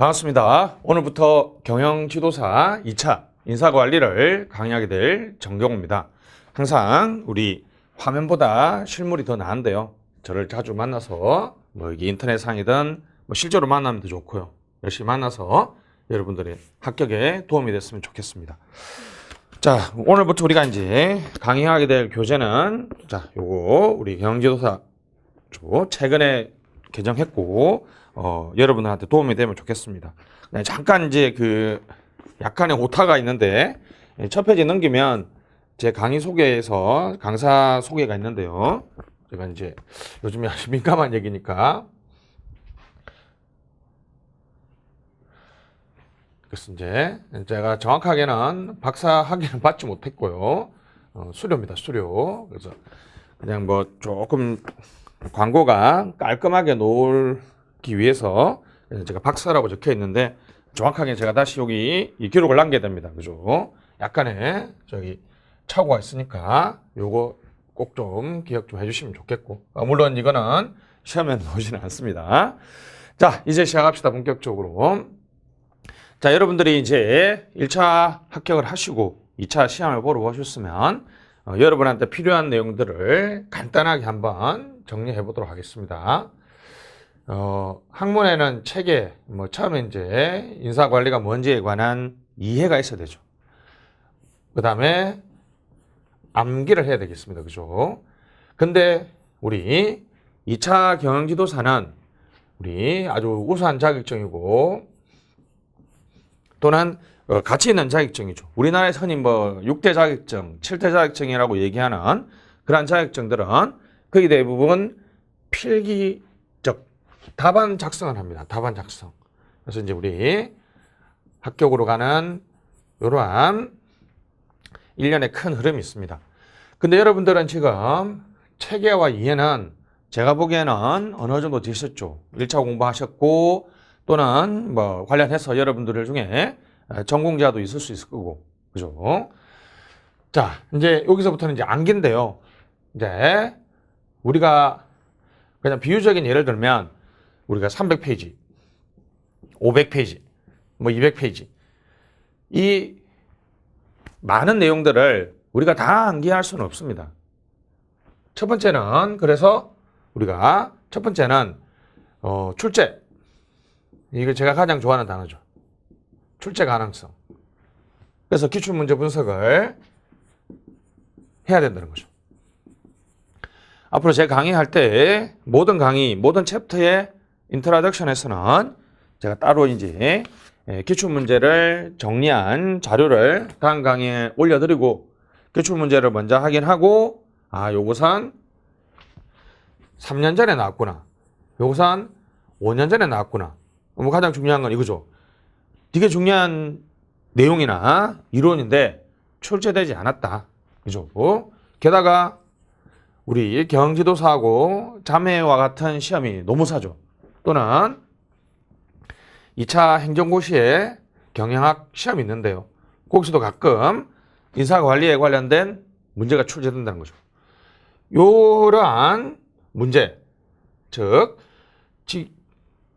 반갑습니다. 오늘부터 경영지도사 2차 인사관리를 강의하게 될 정경호입니다. 항상 우리 화면보다 실물이 더 나은데요. 저를 자주 만나서 여기 인터넷상이든 실제로 만나면 더 좋고요. 열심히 만나서 여러분들의 합격에 도움이 됐으면 좋겠습니다. 자, 오늘부터 우리가 이제 강의하게 될 교재는 요거 우리 경영지도사 최근에 개정했고 여러분들한테 도움이 되면 좋겠습니다. 잠깐 이제 약간의 오타가 있는데 첫 페이지 넘기면 제 강의 소개에서 강사 소개가 있는데요. 제가 이제 요즘에 아주 민감한 얘기니까 그래서 이제 제가 정확하게는 박사 학위는 받지 못했고요. 수료입니다, 수료. 그래서 그냥 조금 광고가 깔끔하게 놓기 위해서 제가 박사라고 적혀 있는데 정확하게 제가 다시 여기 이 기록을 남겨야 됩니다. 그죠? 약간의 착오가 있으니까 요거 꼭 좀 기억 좀 해주시면 좋겠고, 물론 이거는 시험에 나오지는 않습니다. 자, 이제 시작합시다. 본격적으로. 자, 여러분들이 이제 1차 합격을 하시고 2차 시험을 보러 오셨으면 여러분한테 필요한 내용들을 간단하게 한번 정리해 보도록 하겠습니다. 학문에는 체계, 처음에 이제 인사관리가 뭔지에 관한 이해가 있어야 되죠. 그 다음에 암기를 해야 되겠습니다. 그죠? 근데 우리 2차 경영지도사는 우리 아주 우수한 자격증이고 또는 가치 있는 자격증이죠. 우리나라에서 흔히 6대 자격증, 7대 자격증이라고 얘기하는 그러한 자격증들은 거의 대부분 필기적 답안 작성을 합니다. 답안 작성. 그래서 이제 우리 합격으로 가는 이러한 일련의 큰 흐름이 있습니다. 근데 여러분들은 지금 체계와 이해는 제가 보기에는 어느 정도 되셨죠. 1차 공부하셨고 또는 관련해서 여러분들 중에 전공자도 있을 수 있을 거고, 그죠? 자, 이제 여기서부터는 이제 암기인데요. 이제 우리가 그냥 비유적인 예를 들면 우리가 300페이지, 500페이지, 200페이지 이 많은 내용들을 우리가 다 암기할 수는 없습니다. 첫 번째는 그래서 우리가 첫 번째는 출제. 이거 제가 가장 좋아하는 단어죠. 출제 가능성. 그래서 기출문제 분석을 해야 된다는 거죠. 앞으로 제가 강의할 때 모든 강의, 모든 챕터의 인트로덕션에서는 제가 따로 이제 기출문제를 정리한 자료를 다음 강의에 올려드리고 기출문제를 먼저 확인하고 요것은 3년 전에 나왔구나. 요것은 5년 전에 나왔구나. 가장 중요한 건 이거죠. 되게 중요한 내용이나 이론인데 출제되지 않았다. 그죠? 게다가 우리 경영지도사하고 자매와 같은 시험이 노무사죠. 또는 2차 행정고시에 경영학 시험이 있는데요. 거기서도 가끔 인사관리에 관련된 문제가 출제된다는 거죠. 이러한 문제, 즉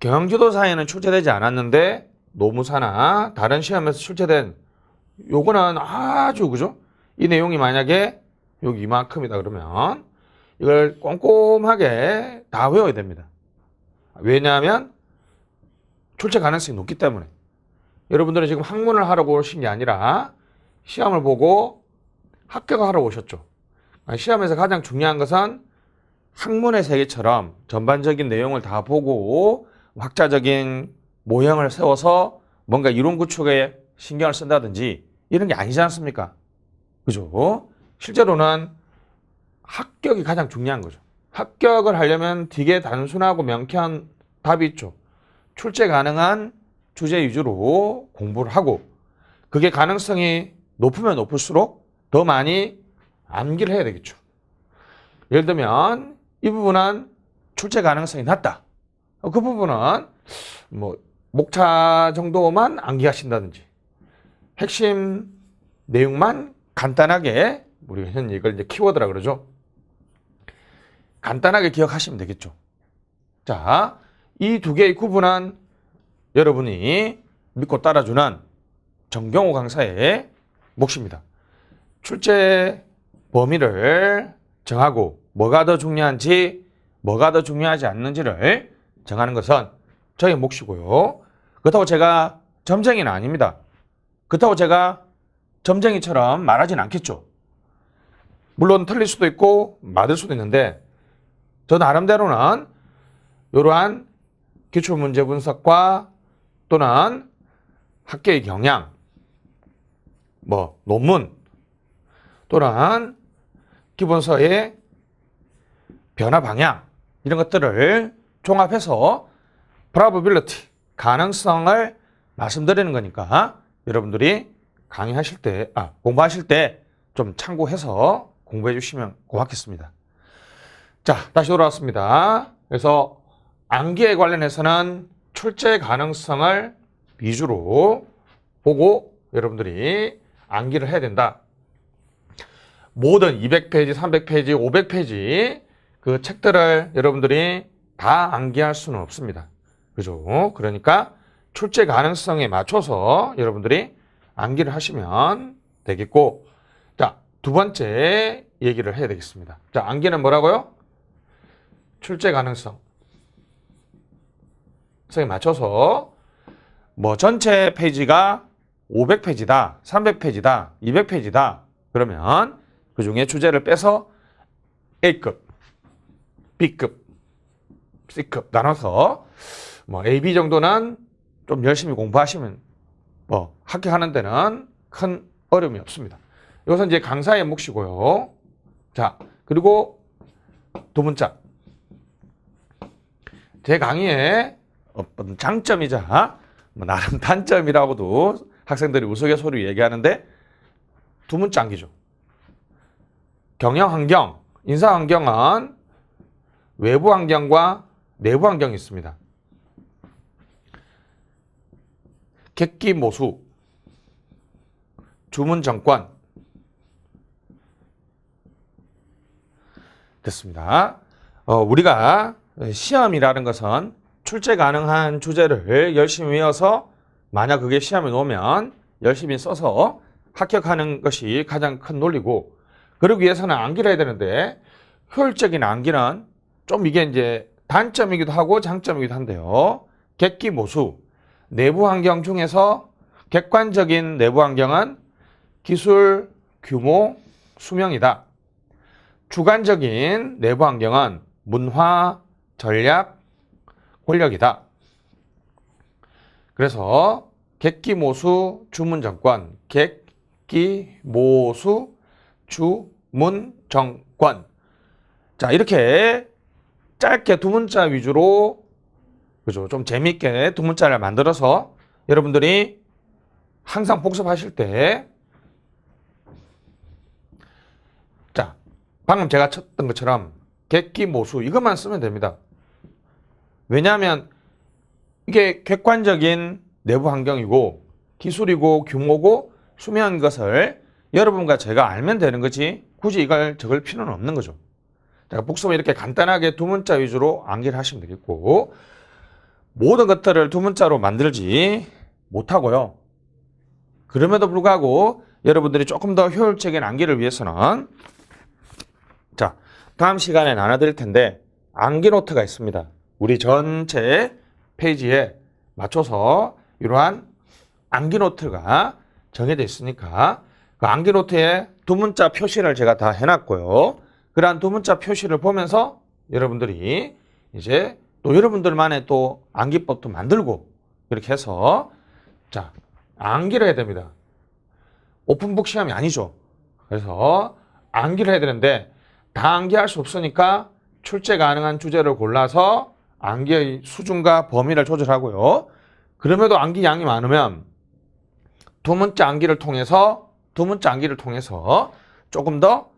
경영지도사에는 출제되지 않았는데 노무사나 다른 시험에서 출제된 요거는 아주 그죠? 이 내용이 만약에 여기 이만큼이다 그러면 이걸 꼼꼼하게 다 외워야 됩니다. 왜냐하면 출제 가능성이 높기 때문에. 여러분들은 지금 학문을 하러 오신 게 아니라 시험을 보고 합격을 하러 오셨죠. 시험에서 가장 중요한 것은 학문의 세계처럼 전반적인 내용을 다 보고 학자적인 모형을 세워서 뭔가 이론 구축에 신경을 쓴다든지 이런 게 아니지 않습니까? 그죠? 실제로는 합격이 가장 중요한 거죠. 합격을 하려면 되게 단순하고 명쾌한 답이 있죠. 출제 가능한 주제 위주로 공부를 하고 그게 가능성이 높으면 높을수록 더 많이 암기를 해야 되겠죠. 예를 들면 이 부분은 출제 가능성이 낮다. 그 부분은 목차 정도만 암기하신다든지 핵심 내용만 간단하게 우리가 현재 이걸 이제 키워드라 그러죠. 간단하게 기억하시면 되겠죠. 자, 이 두 개의 구분은 여러분이 믿고 따라주는 정경호 강사의 몫입니다. 출제 범위를 정하고 뭐가 더 중요한지 뭐가 더 중요하지 않는지를 정하는 것은 저의 몫이고요. 그렇다고 제가 점쟁이는 아닙니다. 그렇다고 제가 점쟁이처럼 말하진 않겠죠. 물론 틀릴 수도 있고 맞을 수도 있는데 저 나름대로는 이러한 기출문제 분석과 또는 학계의 경향, 논문 또는 기본서의 변화 방향 이런 것들을 종합해서 probability, 가능성을 말씀드리는 거니까 여러분들이 강의하실 때, 공부하실 때 좀 참고해서 공부해 주시면 고맙겠습니다. 자, 다시 돌아왔습니다. 그래서 암기에 관련해서는 출제 가능성을 위주로 보고 여러분들이 암기를 해야 된다. 모든 200페이지, 300페이지, 500페이지 그 책들을 여러분들이 다 암기할 수는 없습니다. 그죠? 그러니까 출제 가능성에 맞춰서 여러분들이 암기를 하시면 되겠고, 자, 두 번째 얘기를 해야 되겠습니다. 자, 암기는 뭐라고요? 출제 가능성에 맞춰서 전체 페이지가 500페이지다, 300페이지다, 200페이지다. 그러면 그 중에 주제를 빼서 A급, B급, C급 나눠서 A, B 정도는 좀 열심히 공부하시면 합격하는 데는 큰 어려움이 없습니다. 이것은 이제 강사의 몫이고요. 자, 그리고 두 문자. 제 강의의 어떤 장점이자 나름 단점이라고도 학생들이 우스갯소리로 얘기하는데 두 문자 암기죠. 경영 환경, 인사 환경은 외부 환경과 내부 환경이 있습니다. 객기 모수, 주문 정권 됐습니다. 우리가 시험이라는 것은 출제 가능한 주제를 열심히 외워서 만약 그게 시험에 놓으면 열심히 써서 합격하는 것이 가장 큰 논리고, 그러기 위해서는 암기를 해야 되는데 효율적인 암기는 좀 이게 이제 단점이기도 하고 장점이기도 한데요. 객기 모수, 내부 환경 중에서 객관적인 내부 환경은 기술, 규모, 수명이다. 주관적인 내부 환경은 문화, 전략, 권력이다. 그래서 객기 모수, 주문 정권, 객기 모수, 주문 정권. 자, 이렇게 짧게 두 문자 위주로 그죠? 좀 재미있게 두 문자를 만들어서 여러분들이 항상 복습하실 때, 자, 방금 제가 쳤던 것처럼 객기 모수 이것만 쓰면 됩니다. 왜냐하면 이게 객관적인 내부 환경이고 기술이고 규모고 수명인 것을 여러분과 제가 알면 되는 거지 굳이 이걸 적을 필요는 없는 거죠. 자, 복습은 이렇게 간단하게 두 문자 위주로 암기를 하시면 되겠고, 모든 것들을 두 문자로 만들지 못하고요. 그럼에도 불구하고 여러분들이 조금 더 효율적인 암기를 위해서는, 자, 다음 시간에 나눠드릴 텐데 암기 노트가 있습니다. 우리 전체 페이지에 맞춰서 이러한 암기 노트가 정해져 있으니까 그 암기 노트에 두 문자 표시를 제가 다 해놨고요. 그러한 두 문자 표시를 보면서 여러분들이 이제 또 여러분들만의 또 암기법도 만들고 이렇게 해서, 자, 암기를 해야 됩니다. 오픈북 시험이 아니죠. 그래서 암기를 해야 되는데 다 암기할 수 없으니까 출제 가능한 주제를 골라서 암기의 수준과 범위를 조절하고요. 그럼에도 암기 양이 많으면 두 문자 암기를 통해서 조금 더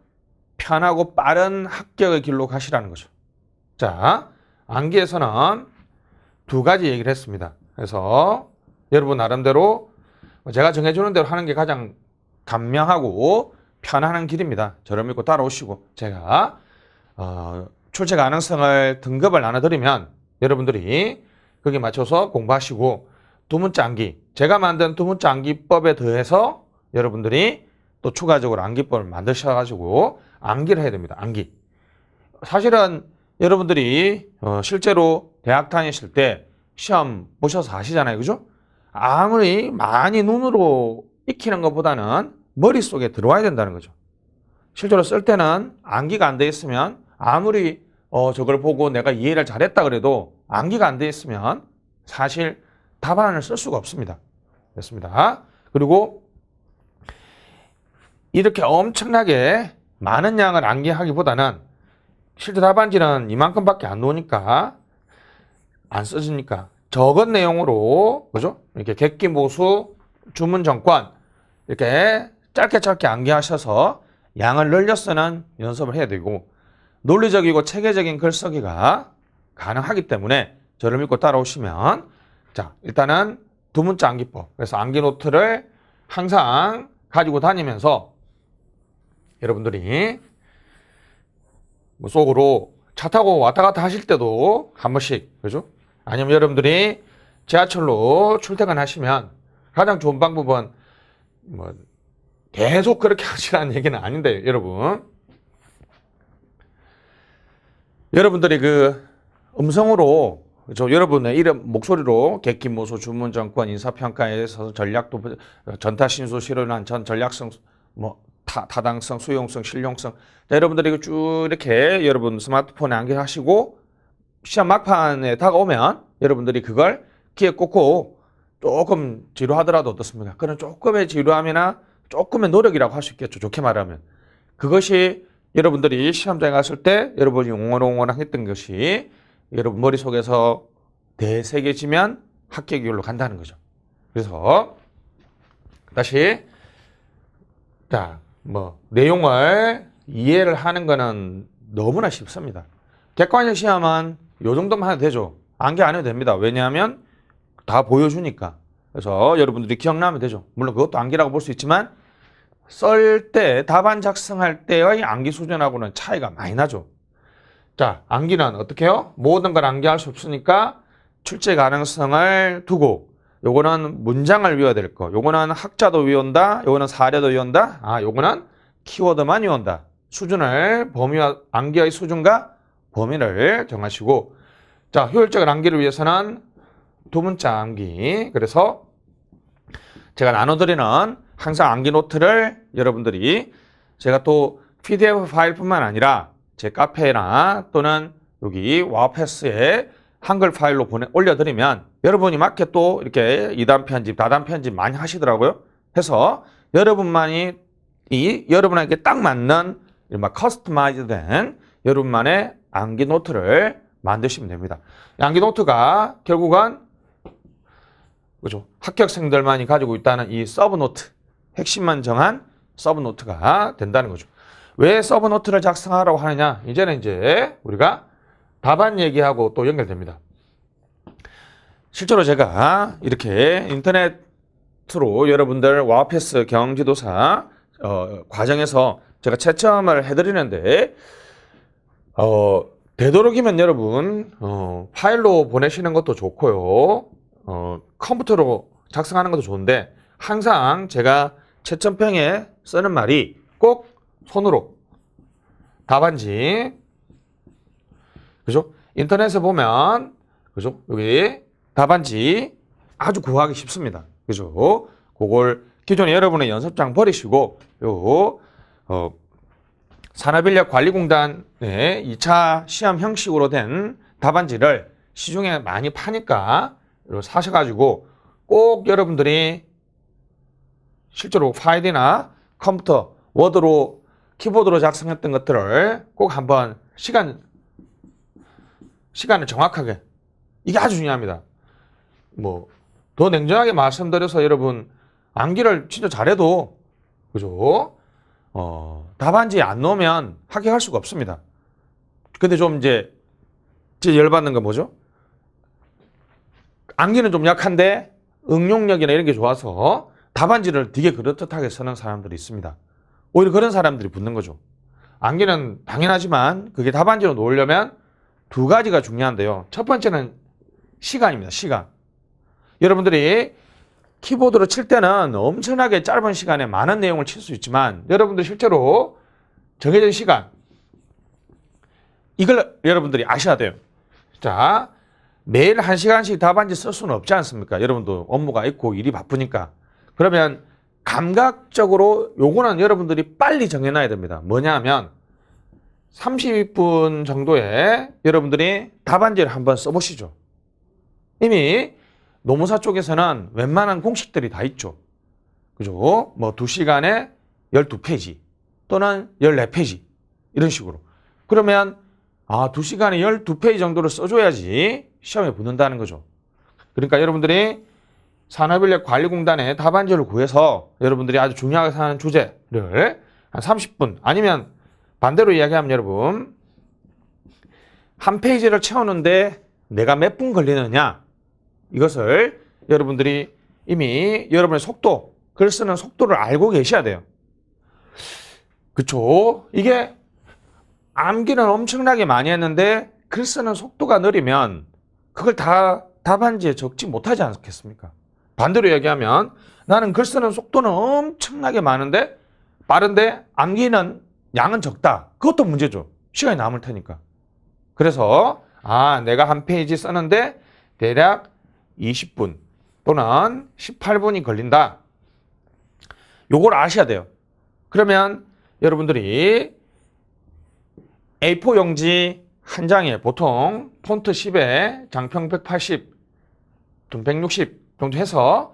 편하고 빠른 합격의 길로 가시라는 거죠. 자, 암기에서는 두 가지 얘기를 했습니다. 그래서 여러분 나름대로 제가 정해주는 대로 하는 게 가장 간명하고 편안한 길입니다. 저를 믿고 따라오시고 제가 출제 가능성을 등급을 나눠드리면 여러분들이 거기에 맞춰서 공부하시고, 두문자 암기. 제가 만든 두문자 암기법에 더해서 여러분들이 또 추가적으로 암기법을 만드셔가지고 암기를 해야 됩니다. 암기. 사실은 여러분들이 실제로 대학 다니실 때 시험 보셔서 아시잖아요. 그죠? 아무리 많이 눈으로 익히는 것보다는 머릿속에 들어와야 된다는 거죠. 실제로 쓸 때는 암기가 안 돼 있으면 아무리 저걸 보고 내가 이해를 잘했다 그래도 암기가 안 돼 있으면 사실 답안을 쓸 수가 없습니다. 됐습니다. 그리고 이렇게 엄청나게 많은 양을 암기하기보다는 실제 답안지는 이만큼밖에 안 나오니까 안 써지니까 적은 내용으로 그죠? 이렇게 객기 모수 주문 정권 이렇게 짧게 암기하셔서 양을 늘려 쓰는 연습을 해야 되고 논리적이고 체계적인 글쓰기가 가능하기 때문에 저를 믿고 따라오시면 자 일단은 두문자 암기법 그래서 암기 노트를 항상 가지고 다니면서 여러분들이 뭐 속으로 차 타고 왔다 갔다 하실 때도 한 번씩 그죠? 아니면 여러분들이 지하철로 출퇴근하시면 가장 좋은 방법은 뭐 계속 그렇게 하시라는 얘기는 아닌데 여러분들이 그 음성으로 그죠? 여러분의 이름 목소리로 객기모소 주문정권 인사평가에서 전략도 전타신소 실현한 전 전략성 뭐 타당성 수용성 실용성 자, 여러분들이 쭉 이렇게 여러분 스마트폰에 암기하시고 시험 막판에 다가오면 여러분들이 그걸 귀에 꽂고 조금 지루하더라도 어떻습니까? 그런 조금의 지루함이나 조금의 노력이라고 할 수 있겠죠. 좋게 말하면. 그것이 여러분들이 시험장에 갔을 때 여러분이 옹알옹알 했던 것이 여러분 머릿속에서 되새겨지면 합격률로 간다는 거죠. 그래서 다시 자, 뭐 내용을 이해를 하는 거는 너무나 쉽습니다. 객관식 시험은 요 정도만 해도 되죠. 암기 안 해도 됩니다. 왜냐하면 다 보여주니까. 그래서 여러분들이 기억나면 되죠. 물론 그것도 암기라고 볼 수 있지만 쓸 때 답안 작성할 때의 암기 수준하고는 차이가 많이 나죠. 자, 암기는 어떻게 해요? 모든 걸 암기할 수 없으니까 출제 가능성을 두고 요거는 문장을 외워야 될 거. 요거는 학자도 외운다. 요거는 사례도 외운다. 요거는 키워드만 외운다. 수준을 범위와 암기의 수준과 범위를 정하시고 자, 효율적인 암기를 위해서는 두문자 암기. 그래서 제가 나눠드리는 항상 암기 노트를 여러분들이 제가 또 PDF 파일뿐만 아니라 제 카페나 또는 여기 와우패스에 한글 파일로 올려드리면 여러분이 맞게 또 이렇게 2단 편집, 다단 편집 많이 하시더라고요. 해서 여러분만이 여러분에게 딱 맞는 커스터마이즈 된 여러분만의 암기 노트를 만드시면 됩니다. 암기 노트가 결국은 그죠? 합격생들만이 가지고 있다는 이 서브노트, 핵심만 정한 서브노트가 된다는 거죠. 왜 서브노트를 작성하라고 하느냐? 이제는 이제 우리가 답안 얘기하고 또 연결됩니다. 실제로 제가 이렇게 인터넷으로 여러분들 와우패스 경지도사 과정에서 제가 채점을 해드리는데 되도록이면 여러분 파일로 보내시는 것도 좋고요. 컴퓨터로 작성하는 것도 좋은데 항상 제가 채점평에 쓰는 말이 꼭 손으로 답안지 그죠? 인터넷에 보면 그죠? 여기 답안지 아주 구하기 쉽습니다. 그죠? 그걸 기존에 여러분의 연습장 버리시고 요 산업인력관리공단의 2차 시험 형식으로 된 답안지를 시중에 많이 파니까 사셔가지고 꼭 여러분들이 실제로 파일이나 컴퓨터, 워드로, 키보드로 작성했던 것들을 꼭 한번 시간을 정확하게 이게 아주 중요합니다. 뭐 더 냉정하게 말씀드려서 여러분 암기를 진짜 잘해도 그죠? 답안지에 안 넣으면 합격할 수가 없습니다. 근데 좀 이제 열받는 건 뭐죠? 암기는 좀 약한데 응용력이나 이런 게 좋아서 답안지를 되게 그럴듯하게 쓰는 사람들이 있습니다. 오히려 그런 사람들이 붙는 거죠. 암기는 당연하지만 그게 답안지로 놓으려면 두 가지가 중요한데요. 첫 번째는 시간입니다. 시간. 여러분들이 키보드로 칠 때는 엄청나게 짧은 시간에 많은 내용을 칠 수 있지만 여러분들 실제로 정해진 시간 이걸 여러분들이 아셔야 돼요. 자, 매일 1시간씩 답안지 쓸 수는 없지 않습니까? 여러분도 업무가 있고 일이 바쁘니까. 그러면 감각적으로 요거는 여러분들이 빨리 정해놔야 됩니다. 뭐냐 하면 30분 정도에 여러분들이 답안지를 한번 써보시죠. 이미 노무사 쪽에서는 웬만한 공식들이 다 있죠. 그죠? 뭐 2시간에 12페이지 또는 14페이지 이런 식으로. 그러면 2시간에 12페이지 정도를 써줘야지 시험에 붙는다는 거죠. 그러니까 여러분들이 산업인력관리공단에 답안지를 구해서 여러분들이 아주 중요하게 생각하는 주제를 한 30분 아니면 반대로 이야기하면 여러분 한 페이지를 채우는데 내가 몇 분 걸리느냐 이것을 여러분들이 이미 여러분의 속도 글 쓰는 속도를 알고 계셔야 돼요. 그쵸? 이게 암기는 엄청나게 많이 했는데 글 쓰는 속도가 느리면 그걸 다 답안지에 적지 못하지 않겠습니까? 반대로 얘기하면 나는 글 쓰는 속도는 엄청나게 많은데 빠른데 암기는 양은 적다. 그것도 문제죠. 시간이 남을 테니까. 그래서 내가 한 페이지 쓰는데 대략 20분 또는 18분이 걸린다. 요걸 아셔야 돼요. 그러면 여러분들이 A4 용지 한 장에 보통 폰트 10에 장평 180, 좀 160 정도 해서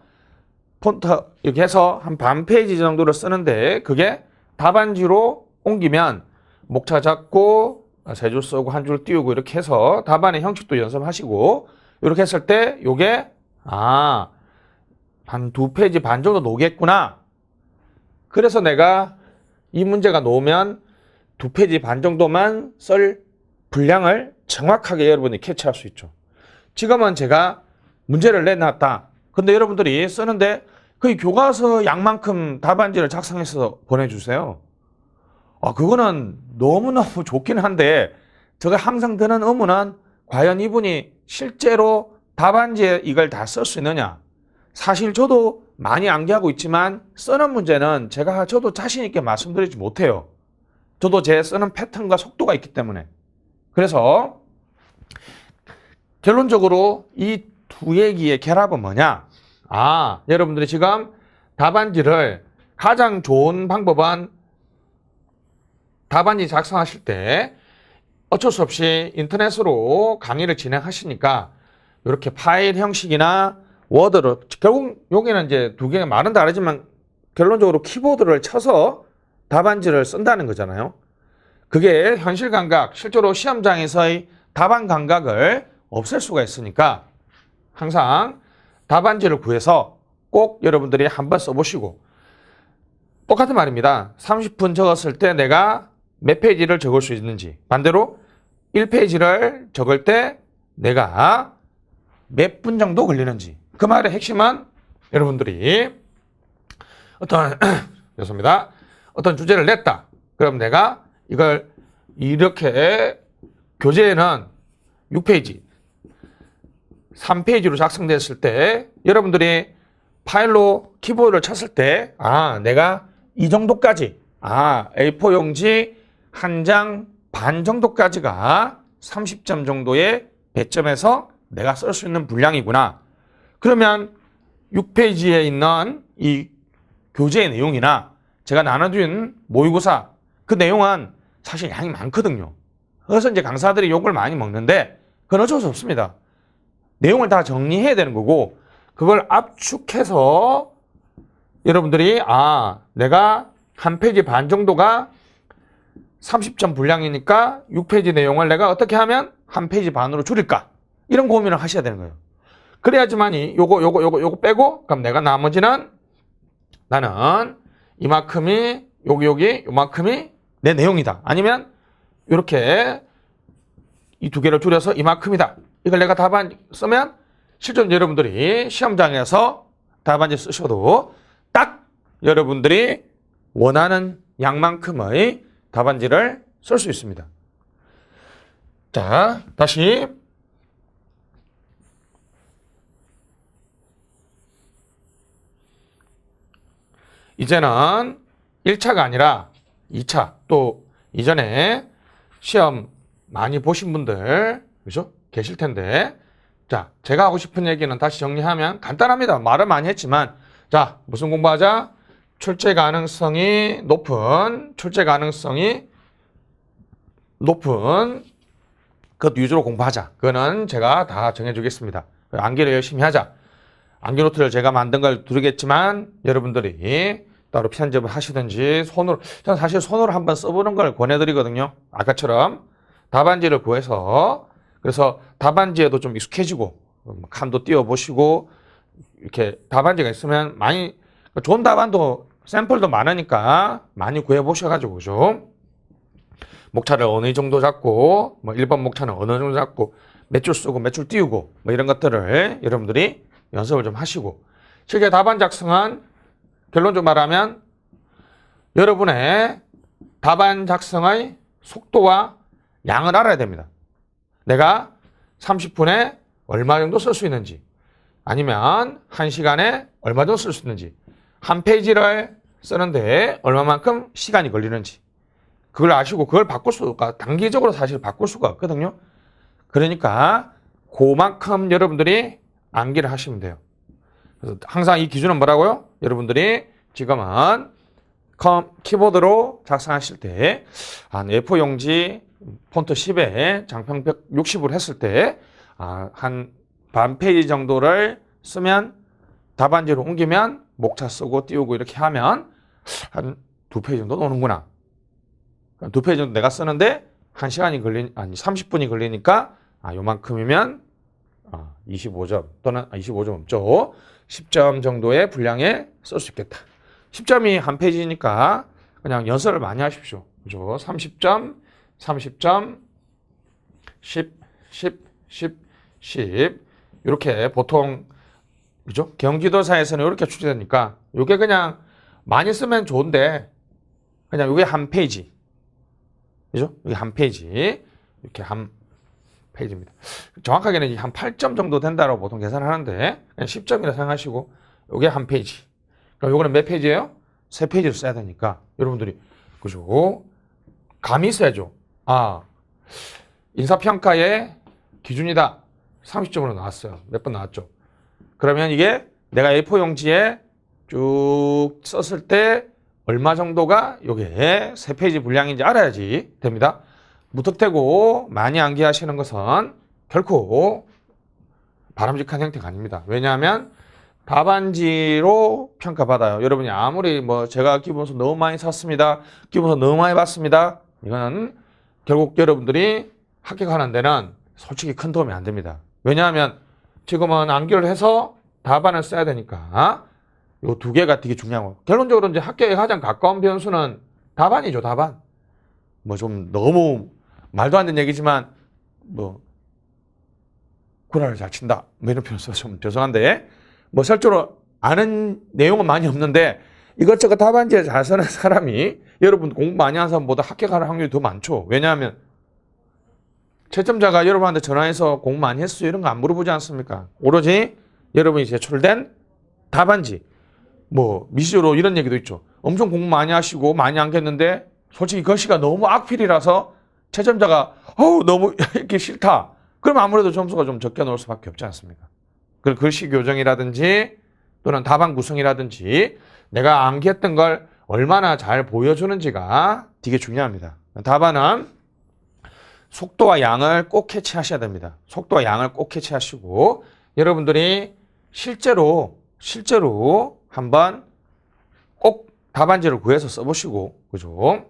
폰트 이렇게 해서 한 반 페이지 정도를 쓰는데 그게 답안지로 옮기면 목차 잡고 세 줄 쓰고 한 줄 띄우고 이렇게 해서 답안의 형식도 연습하시고 이렇게 했을 때 요게 한 2페이지 반 정도 놓겠구나. 그래서 내가 이 문제가 놓으면 2페이지 반 정도만 쓸 분량을 정확하게 여러분이 캐치할 수 있죠. 지금은 제가 문제를 내놨다. 근데 여러분들이 쓰는데 거의 교과서 양만큼 답안지를 작성해서 보내주세요. 그거는 너무너무 좋긴 한데 제가 항상 드는 의문은 과연 이분이 실제로 답안지에 이걸 다 쓸 수 있느냐. 사실 저도 많이 암기하고 있지만 쓰는 문제는 저도 자신 있게 말씀드리지 못해요. 저도 제 쓰는 패턴과 속도가 있기 때문에. 그래서 결론적으로 이 두 얘기의 결합은 뭐냐? 여러분들이 지금 답안지를 가장 좋은 방법은 답안지 작성하실 때 어쩔 수 없이 인터넷으로 강의를 진행하시니까 이렇게 파일 형식이나 워드로 결국 여기는 이제 두 개의 말은 다르지만 결론적으로 키보드를 쳐서 답안지를 쓴다는 거잖아요. 그게 현실 감각, 실제로 시험장에서의 답안 감각을 없앨 수가 있으니까 항상 답안지를 구해서 꼭 여러분들이 한번 써보시고 똑같은 말입니다. 30분 적었을 때 내가 몇 페이지를 적을 수 있는지 반대로 1페이지를 적을 때 내가 몇 분 정도 걸리는지 그 말의 핵심은 여러분들이 어떤 주제를 냈다. 그럼 내가 이걸 이렇게 교재에는 6페이지 3페이지로 작성됐을 때 여러분들이 파일로 키보드를 쳤을 때 내가 이 정도까지 A4 용지 한 장 반 정도까지가 30점 정도의 배점에서 내가 쓸 수 있는 분량이구나. 그러면 6페이지에 있는 이 교재의 내용이나 제가 나눠준 모의고사 그 내용은 사실 양이 많거든요. 그래서 이제 강사들이 욕을 많이 먹는데 그건 어쩔 수 없습니다. 내용을 다 정리해야 되는 거고 그걸 압축해서 여러분들이 내가 한 페이지 반 정도가 30점 분량이니까 6페이지 내용을 내가 어떻게 하면 한 페이지 반으로 줄일까? 이런 고민을 하셔야 되는 거예요. 그래야지만이 요거 빼고 그럼 내가 나머지는 나는 이만큼이 여기 요만큼이 내 내용이다. 아니면 이렇게 이 두 개를 줄여서 이만큼이다. 이걸 내가 답안지 쓰면 실제로 여러분들이 시험장에서 답안지 쓰셔도 딱 여러분들이 원하는 양만큼의 답안지를 쓸 수 있습니다. 자, 다시 이제는 1차가 아니라 2차, 또 이전에 시험 많이 보신 분들, 그죠? 계실 텐데. 자, 제가 하고 싶은 얘기는 다시 정리하면 간단합니다. 말은 많이 했지만, 자, 무슨 공부하자? 출제 가능성이 높은 것 위주로 공부하자. 그거는 제가 다 정해주겠습니다. 암기를 열심히 하자. 암기 노트를 제가 만든 걸 두르겠지만 여러분들이 따로 편집을 하시든지 손으로, 저는 사실 손으로 한번 써보는 걸 권해드리거든요. 아까처럼 답안지를 구해서, 그래서 답안지에도 좀 익숙해지고 칸도 띄워보시고 이렇게 답안지가 있으면 많이, 좋은 답안도 샘플도 많으니까 많이 구해보셔가지고, 그죠? 목차를 어느 정도 잡고, 뭐 1번 목차는 어느 정도 잡고, 몇 줄 쓰고 몇 줄 띄우고, 뭐 이런 것들을 여러분들이 연습을 좀 하시고, 실제 답안 작성은 결론적으로 말하면 여러분의 답안 작성의 속도와 양을 알아야 됩니다. 내가 30분에 얼마 정도 쓸 수 있는지, 아니면 1시간에 얼마 정도 쓸 수 있는지, 한 페이지를 쓰는데 얼마만큼 시간이 걸리는지, 그걸 아시고 그걸 바꿀 수가, 단기적으로 사실 바꿀 수가 없거든요. 그러니까 그만큼 여러분들이 암기를 하시면 돼요. 그래서 항상 이 기준은 뭐라고요? 여러분들이 지금은 키보드로 작성하실 때 한 A4 용지 폰트 10에 장평 160으로 했을 때 한 반 페이지 정도를 쓰면 답안지로 옮기면 목차 쓰고 띄우고 이렇게 하면 한 2페이지 정도 노는구나. 2페이지 정도 내가 쓰는데 30분이 걸리니까 요만큼이면 25점 또는 25점 없죠. 10점 정도의 분량에 쓸 수 있겠다. 10점이 한 페이지니까 그냥 연습을 많이 하십시오. 그죠? 30점, 30점, 10, 10, 10, 10 이렇게 보통, 그죠? 경기도사에서는 이렇게 출제되니까 이게 그냥 많이 쓰면 좋은데 그냥 이게 한 페이지, 그죠? 이게 한 페이지, 이렇게 한 페이지입니다. 정확하게는 한 8점 정도 된다고 보통 계산하는데 그냥 10점이라 생각하시고 이게 한 페이지. 그럼 이거는 몇 페이지예요? 3페이지를 써야 되니까 여러분들이, 그죠? 감이 있어야죠. 인사평가의 기준이다. 30점으로 나왔어요. 몇 번 나왔죠? 그러면 이게 내가 A4 용지에 쭉 썼을 때 얼마 정도가 이게 3페이지 분량인지 알아야지 됩니다. 무턱대고 많이 암기하시는 것은 결코 바람직한 형태가 아닙니다. 왜냐하면 답안지로 평가받아요. 여러분이 아무리 제가 기본서 너무 많이 샀습니다, 기본서 너무 많이 봤습니다, 이거는 결국 여러분들이 합격하는 데는 솔직히 큰 도움이 안 됩니다. 왜냐하면 지금은 암기를 해서 답안을 써야 되니까 요 2개가 되게 중요하고, 결론적으로 이제 합격에 가장 가까운 변수는 답안이죠. 답안. 좀 너무 말도 안 되는 얘기지만 구라를 잘 친다, 이런 표현 써서 좀 죄송한데, 실제로 아는 내용은 많이 없는데 이것저것 답안지에 잘 쓰는 사람이 여러분 공부 많이 하는 사람보다 합격하는 확률이 더 많죠. 왜냐하면 채점자가 여러분한테 전화해서 공부 많이 했어요 이런 거 안 물어보지 않습니까? 오로지 여러분이 제출된 답안지, 미시적으로 이런 얘기도 있죠. 엄청 공부 많이 하시고 많이 암기했는데 솔직히 글씨가 너무 악필이라서 채점자가 너무 읽기 싫다. 그러면 아무래도 점수가 좀 적게 나올 수밖에 없지 않습니까? 그 글씨 교정이라든지 또는 답안 구성이라든지 내가 암기했던 걸 얼마나 잘 보여주는지가 되게 중요합니다. 답안은 속도와 양을 꼭 캐치하셔야 됩니다. 속도와 양을 꼭 캐치하시고 여러분들이 실제로 한번 꼭 답안지를 구해서 써보시고, 그죠?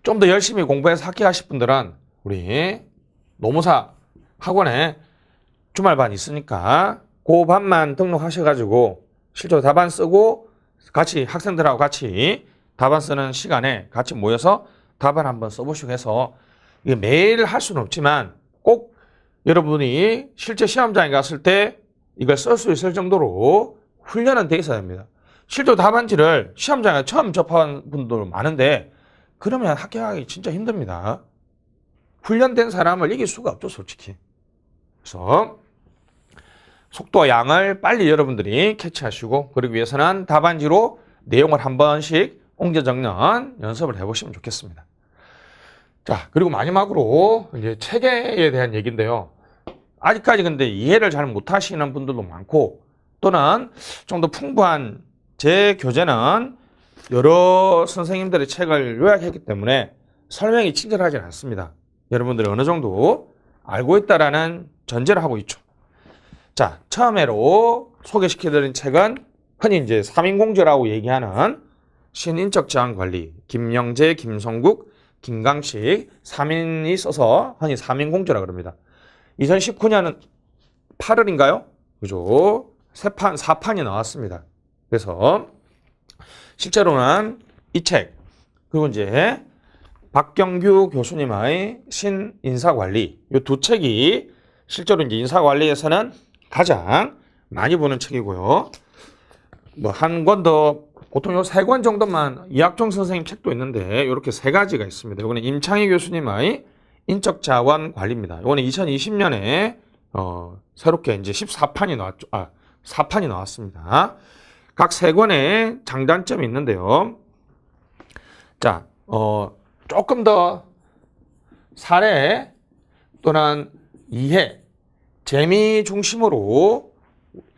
좀 더 열심히 공부해서 합격하실 분들은 우리 노무사 학원에 주말반 있으니까 그 반만 등록하셔가지고 실제로 답안 쓰고 같이 학생들하고 같이 답안 쓰는 시간에 같이 모여서 답안 한번 써보시고 해서, 이게 매일 할 수는 없지만 꼭 여러분이 실제 시험장에 갔을 때 이걸 쓸 수 있을 정도로 훈련은 돼 있어야 됩니다. 실제로 답안지를 시험장에 처음 접한 분들 많은데 그러면 합격하기 진짜 힘듭니다. 훈련된 사람을 이길 수가 없죠, 솔직히. 그래서 속도와 양을 빨리 여러분들이 캐치하시고 그러기 위해서는 답안지로 내용을 한 번씩 옮겨 적는 연습을 해보시면 좋겠습니다. 자, 그리고 마지막으로 이제 체계에 대한 얘기인데요. 아직까지 근데 이해를 잘 못하시는 분들도 많고 또는 좀 더 풍부한 제 교재는 여러 선생님들의 책을 요약했기 때문에 설명이 친절하지 않습니다. 여러분들이 어느 정도 알고 있다라는 전제를 하고 있죠. 자, 처음으로 소개시켜드린 책은 흔히 이제 3인공제라고 얘기하는 신인적 제한 관리, 김영재, 김성국, 김강식 3인이 써서 흔히 3인공제라고 그럽니다. 2019년은 8월인가요? 그죠? 4판이 나왔습니다. 그래서 실제로는 이 책, 그리고 이제 박경규 교수님의 신인사관리, 이 두 책이 실제로 이제 인사관리에서는 가장 많이 보는 책이고요. 뭐 한 권 더, 보통 요 3권 정도만 이학종 선생님 책도 있는데 이렇게 3가지가 있습니다. 이거는 임창희 교수님의 인적 자원 관리입니다. 이거는 2020년에 새롭게 이제 14판이 나왔죠. 4판이 나왔습니다. 각 3권의 장단점이 있는데요. 자, 조금 더 사례 또는 이해, 재미 중심으로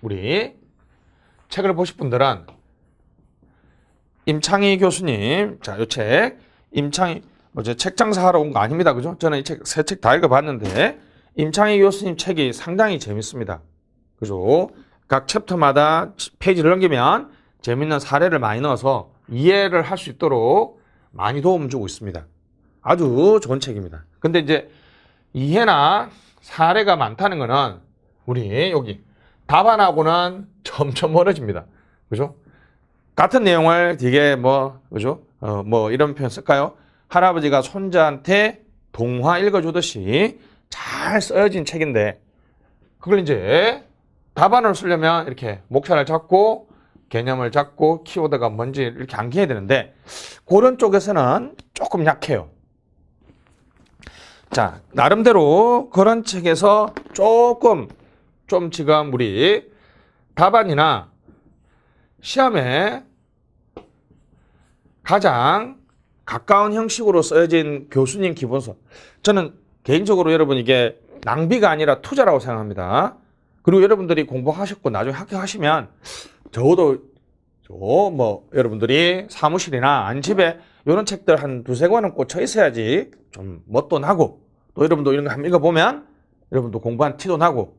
우리 책을 보실 분들은 임창희 교수님, 자, 이 책, 임창희, 어제 책 장사하러 온 거 아닙니다. 그죠? 저는 이 책, 세 책 다 읽어봤는데, 임창희 교수님 책이 상당히 재밌습니다. 그죠? 각 챕터마다 페이지를 넘기면 재밌는 사례를 많이 넣어서 이해를 할 수 있도록 많이 도움 주고 있습니다. 아주 좋은 책입니다. 근데 이제 이해나 사례가 많다는 거는 우리 여기 답안하고는 점점 멀어집니다. 그죠? 같은 내용을 되게 그죠? 뭐 이런 표현 쓸까요? 할아버지가 손자한테 동화 읽어주듯이 잘 쓰여진 책인데 그걸 이제 답안을 쓰려면 이렇게 목차를 잡고 개념을 잡고 키워드가 뭔지 이렇게 암기해야 되는데 그런 쪽에서는 조금 약해요. 자, 나름대로 그런 책에서 조금 좀 지금 우리 답안이나 시험에 가장 가까운 형식으로 써진 교수님 기본서. 저는 개인적으로 여러분 이게 낭비가 아니라 투자라고 생각합니다. 그리고 여러분들이 공부하셨고 나중에 합격하시면 적어도 여러분들이 사무실이나 안집에 이런 책들 한 두세 권은 꽂혀 있어야지 좀 멋도 나고 또 여러분도 이런 거 한번 읽어보면 여러분도 공부한 티도 나고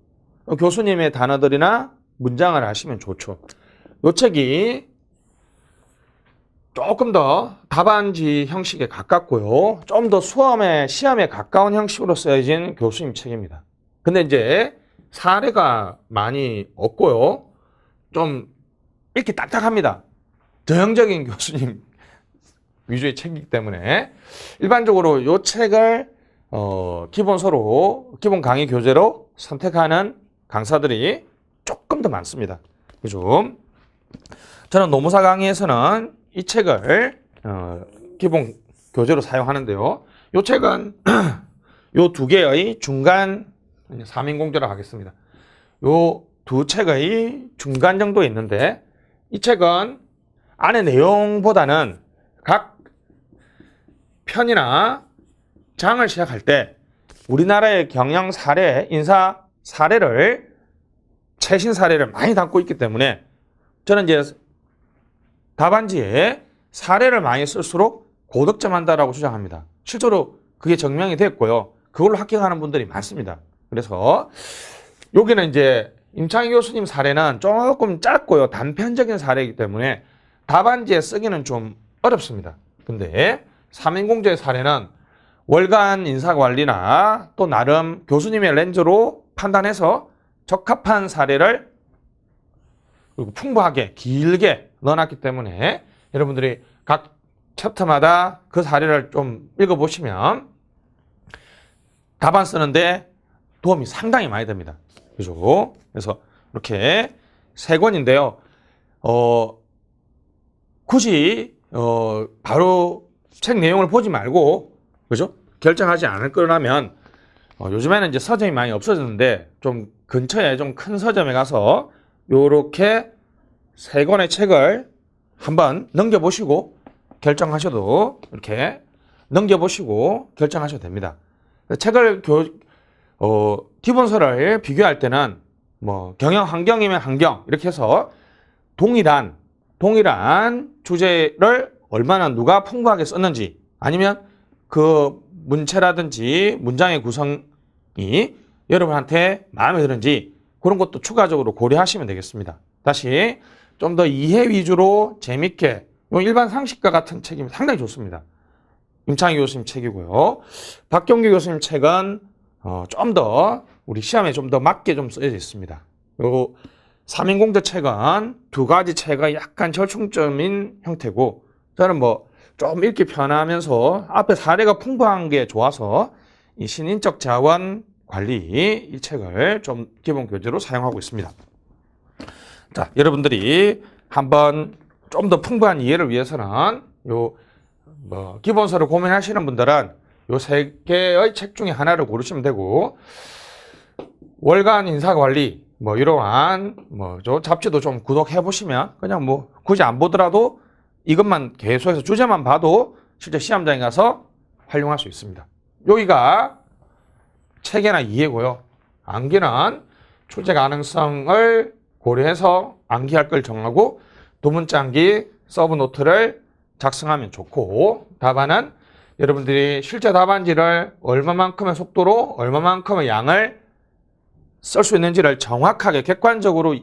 교수님의 단어들이나 문장을 아시면 좋죠. 이 책이 조금 더 답안지 형식에 가깝고요. 좀 더 시험에 가까운 형식으로 쓰여진 교수님 책입니다. 근데 이제 사례가 많이 없고요. 좀 읽기 딱딱합니다. 전형적인 교수님 위주의 책이기 때문에 일반적으로 이 책을 기본 강의 교재로 선택하는 강사들이 조금 더 많습니다. 그죠? 저는 노무사 강의에서는 이 책을 기본 교재로 사용하는데요. 이 책은 이 두 개의 중간 3인공제라고 하겠습니다. 이 두 책의 중간 정도에 있는데 이 책은 안의 내용보다는 각 편이나 장을 시작할 때 우리나라의 경영 사례, 인사 사례를 최신 사례를 많이 담고 있기 때문에 저는 이제 답안지에 사례를 많이 쓸수록 고득점한다라고 주장합니다. 실제로 그게 증명이 됐고요. 그걸로 합격하는 분들이 많습니다. 그래서 여기는 이제 임창희 교수님 사례는 조금 짧고요. 단편적인 사례이기 때문에 답안지에 쓰기는 좀 어렵습니다. 근데 3인공제 사례는 월간 인사관리나 또 나름 교수님의 렌즈로 판단해서 적합한 사례를 그리고 풍부하게 길게 넣어놨기 때문에 여러분들이 각 챕터마다 그 사례를 좀 읽어보시면 답안 쓰는데 도움이 상당히 많이 됩니다. 그죠? 그래서 이렇게 3권인데요. 굳이 바로 책 내용을 보지 말고 그죠? 결정하지 않을 거라면 요즘에는 이제 서점이 많이 없어졌는데 좀 근처에 좀 큰 서점에 가서 요렇게 세 권의 책을 한번 넘겨보시고 결정하셔도 이렇게 넘겨보시고 결정하셔도 됩니다. 책을 기본서를 비교할 때는 뭐 경영 환경이면 환경 이렇게 해서 동일한 주제를 얼마나 누가 풍부하게 썼는지 아니면 그 문체라든지 문장의 구성이 여러분한테 마음에 드는지 그런 것도 추가적으로 고려하시면 되겠습니다. 다시 좀 더 이해 위주로 재밌게 일반 상식과 같은 책이면 상당히 좋습니다. 임창희 교수님 책이고요. 박경규 교수님 책은 좀 더 우리 시험에 좀 더 맞게 좀 써져 있습니다. 요 삼인공제 책은 두 가지 책의 약간 절충점인 형태고 저는 뭐 좀 읽기 편하면서 앞에 사례가 풍부한 게 좋아서 이 신인적 자원 관리 이 책을 좀 기본 교재로 사용하고 있습니다. 자, 여러분들이 한번 좀 더 풍부한 이해를 위해서는 요 기본서를 고민하시는 분들은 요 세 개의 책 중에 하나를 고르시면 되고 월간 인사관리 이러한 잡지도 좀 구독해 보시면 그냥 굳이 안 보더라도 이것만 계속해서 주제만 봐도 실제 시험장에 가서 활용할 수 있습니다. 여기가 체계나 이해고요. 암기는 출제 가능성을 고려해서 암기할 걸 정하고 두 문자 암기 서브 노트를 작성하면 좋고 답안은 여러분들이 실제 답안지를 얼마만큼의 속도로 얼마만큼의 양을 쓸 수 있는지를 정확하게 객관적으로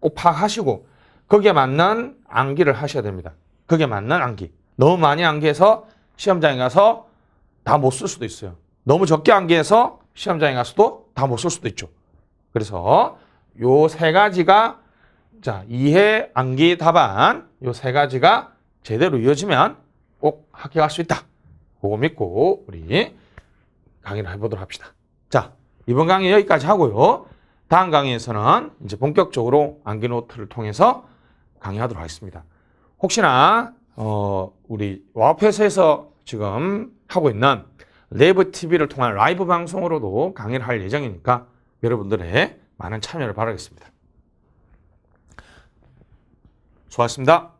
꼭 파악하시고 거기에 맞는 암기를 하셔야 됩니다. 거기에 맞는 암기. 너무 많이 암기해서 시험장에 가서 다 못 쓸 수도 있어요. 너무 적게 암기해서 시험장에 가서도 다 못 쓸 수도 있죠. 그래서 요 세 가지가 이해, 암기, 답안 요 세 가지가 제대로 이어지면 꼭 합격할 수 있다. 그거 믿고 우리 강의를 해보도록 합시다. 자, 이번 강의 여기까지 하고요. 다음 강의에서는 이제 본격적으로 암기 노트를 통해서 강의하도록 하겠습니다. 혹시나 우리 와우패스에서 지금 하고 있는 레이브 TV를 통한 라이브 방송으로도 강의를 할 예정이니까 여러분들의 많은 참여를 바라겠습니다. 수고하셨습니다.